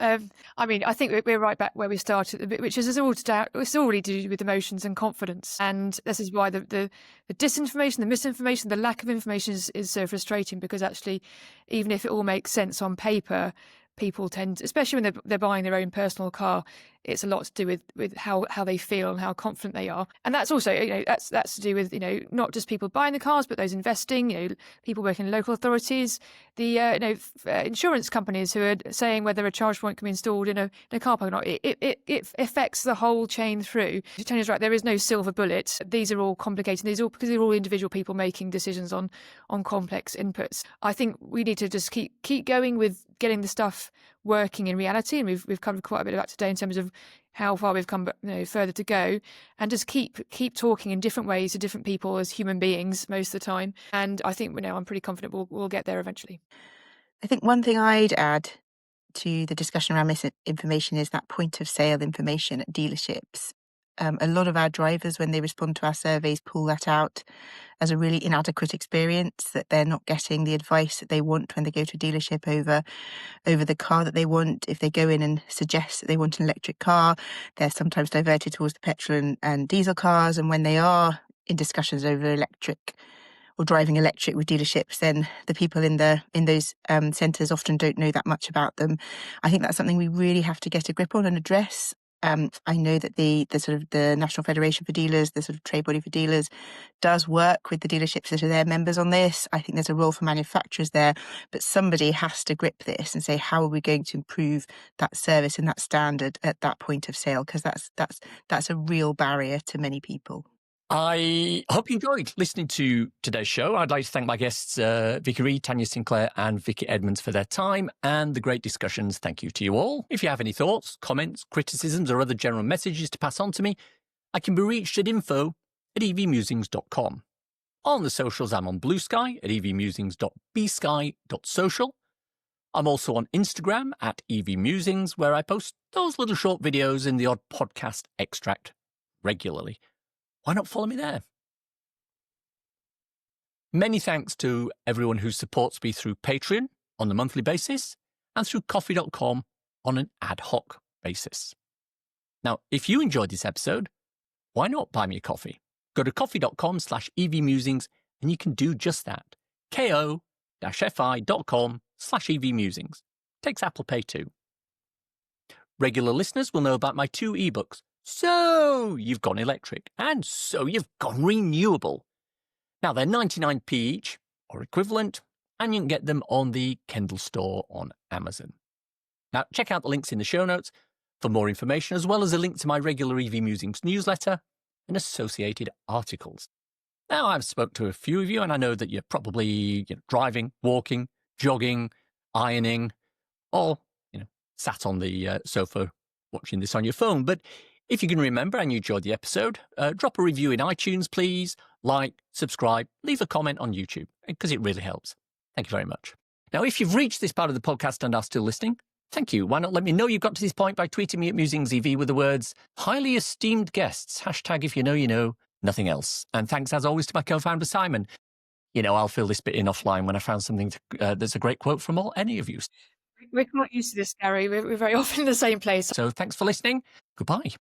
I think we're right back where we started, which is it's already to do with emotions and confidence, and this is why the disinformation, the misinformation, the lack of information is so frustrating, because actually, even if it all makes sense on paper, people tend, especially when they're buying their own personal car, it's a lot to do with how they feel and how confident they are. And that's also, that's to do with, not just people buying the cars, but those investing, people working in local authorities, the insurance companies who are saying whether a charge point can be installed in a car park or not. It affects the whole chain through. Tanya's right, there is no silver bullet. These are all complicated. Because they're all individual people making decisions on complex inputs. I think we need to just keep going with getting the stuff working in reality, and we've covered quite a bit of that today in terms of how far we've come, further to go, and just keep talking in different ways to different people as human beings most of the time. And I think I'm pretty confident we'll get there eventually. I think one thing I'd add to the discussion around misinformation is that point of sale information at dealerships. A lot of our drivers, when they respond to our surveys, pull that out as a really inadequate experience, that they're not getting the advice that they want when they go to a dealership over the car that they want. If they go in and suggest that they want an electric car, they're sometimes diverted towards the petrol and diesel cars. And when they are in discussions over electric or driving electric with dealerships, then the people in those centres often don't know that much about them. I think that's something we really have to get a grip on and address. I know that the National Federation for Dealers, the sort of trade body for dealers, does work with the dealerships that are their members on this. I think there's a role for manufacturers there, but somebody has to grip this and say, how are we going to improve that service and that standard at that point of sale? Because that's a real barrier to many people. I hope you enjoyed listening to today's show. I'd like to thank my guests, Vicky Read, Tanya Sinclair and Vicky Edmond for their time and the great discussions. Thank you to you all. If you have any thoughts, comments, criticisms or other general messages to pass on to me, I can be reached at info@evmusings.com. On the socials, I'm on Blue Sky at evmusings.bsky.social. I'm also on Instagram at evmusings, where I post those little short videos in the odd podcast extract regularly. Why not follow me there? Many thanks to everyone who supports me through Patreon on a monthly basis and through coffee.com on an ad hoc basis. Now, if you enjoyed this episode, why not buy me a coffee? Go to coffee.com/evmusings and you can do just that. ko-fi.com/evmusings. Takes Apple Pay too. Regular listeners will know about my 2 ebooks. So you've gone electric, and so you've gone renewable. Now they're 99p each, or equivalent, and you can get them on the Kindle store on Amazon. Now check out the links in the show notes for more information, as well as a link to my regular EV Musings newsletter and associated articles. Now I've spoke to a few of you, and I know that you're probably driving, walking, jogging, ironing, or sat on the sofa watching this on your phone. But if you can remember and you enjoyed the episode, drop a review in iTunes, please. Like, subscribe, leave a comment on YouTube, because it really helps. Thank you very much. Now, if you've reached this part of the podcast and are still listening, thank you. Why not let me know you've got to this point by tweeting me at MusingsEV with the words, highly esteemed guests, #if you know, you know, nothing else. And thanks, as always, to my co-founder, Simon. I'll fill this bit in offline when I found something that's a great quote from any of you. We're quite used to this, Gary. We're very often in the same place. So thanks for listening. Goodbye.